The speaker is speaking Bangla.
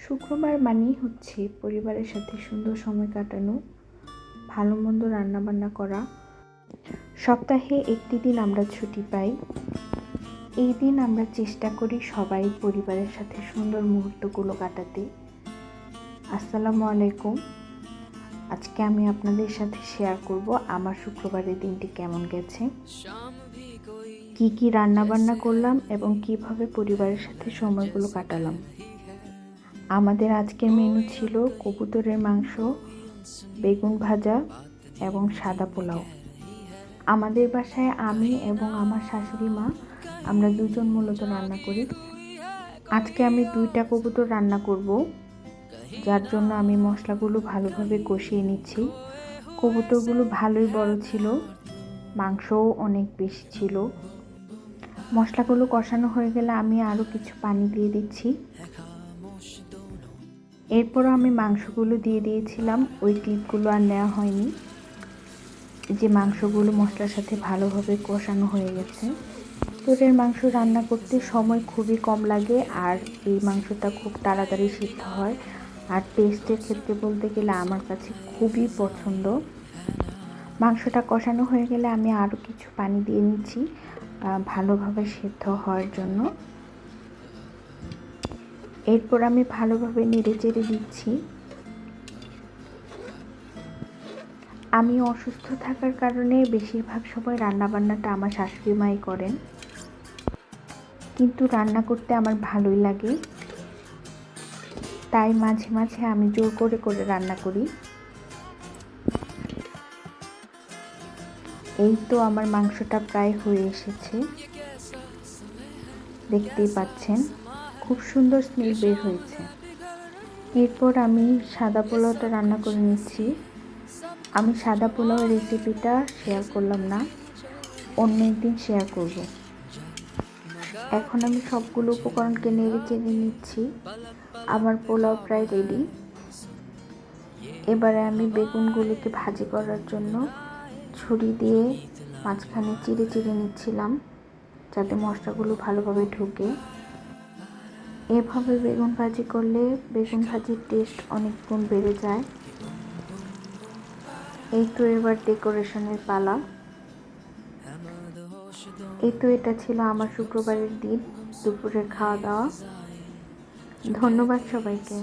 শুক্রবার মানেই হচ্ছে পরিবারের সাথে সুন্দর সময় কাটানো, ভালো মন্দ রান্নাবান্না করা। সপ্তাহে একটি দিন আমরা ছুটি পাই। এই দিন আমরা চেষ্টা করি সবাই পরিবারের সাথে সুন্দর মুহূর্তগুলো কাটাতে। আসসালামু আলাইকুম। আজকে আমি আপনাদের সাথে শেয়ার করব আমার শুক্রবারের দিনটি কেমন গেছে, কি কি রান্নাবান্না করলাম এবং কিভাবে পরিবারের সাথে সময়গুলো কাটালাম। আমাদের আজকের মেনু ছিল কবুতরের মাংস, বেগুন ভাজা এবং সাদা পোলাও। আমাদের বাসায় আমি এবং আমার শাশুড়ি মা আমরা দুজন মূলত রান্না করি। আজকে আমি 2টা কবুতর রান্না করব, যার জন্য আমি মশলাগুলো ভালোভাবে কষিয়ে নিচ্ছি। কবুতরগুলো ভালোই বড় ছিল, মাংসও অনেক বেশি ছিল। মশলাগুলো কষানো হয়ে গেলে আমি আরও কিছু পানি দিয়ে দিচ্ছি। এরপর আমি মাংসগুলো দিয়ে দিয়েছিলাম, ওই ক্লিপগুলো আর নেওয়া হয়নি। যে মাংসগুলো মশলার সাথে ভালোভাবে কষানো হয়ে গেছে। গরুর মাংস রান্না করতে সময় খুবই কম লাগে, আর এই মাংসটা খুব তাড়াতাড়ি সিদ্ধ হয়। আর টেস্টের ক্ষেত্রে বলতে গেলে আমার কাছে খুবই পছন্দ। মাংসটা কষানো হয়ে গেলে আমি আরও কিছু পানি দিয়ে নিচ্ছি ভালোভাবে সিদ্ধ হওয়ার জন্য। এরপর আমি ভালোভাবে নেড়েচেড়ে দিচ্ছি। আমি অসুস্থ থাকার কারণে বেশিরভাগ সময় রান্নাবান্নাটা আমার শাশুড়ি মাই করেন, কিন্তু রান্না করতে আমার ভালোই লাগে, তাই মাঝে মাঝে আমি জোর করে করে রান্না করি। এই তো আমার মাংসটা প্রায় হয়ে এসেছে, দেখতেই পাচ্ছেন খুব সুন্দর স্মেল বের হয়েছে। এরপর আমি সাদা পোলাওটা রান্না করে নিচ্ছি। আমি সাদা পোলাওয়ের রেসিপিটা শেয়ার করলাম না, অন্য একদিন শেয়ার করব। এখন আমি সবগুলো উপকরণকে নেড়ে চেড়ে নিচ্ছি। আমার পোলাও প্রায় রেডি। এবারে আমি বেগুনগুলিকে ভাজি করার জন্য ছুরি দিয়ে মাঝখানে চিড়ে চিড়ে নিচ্ছিলাম, যাতে মশলাগুলো ভালোভাবে ঢুকে। এভাবে বেগুন ভাজি করলে বেগুন ভাজির টেস্ট অনেক গুণ বেড়ে যায়। এই তো এবার ডেকোরেশনের পালা। এই তো এটা ছিল আমার শুক্রবারের দিন, দুপুরের খাওয়া দাওয়া। ধন্যবাদ সবাইকে।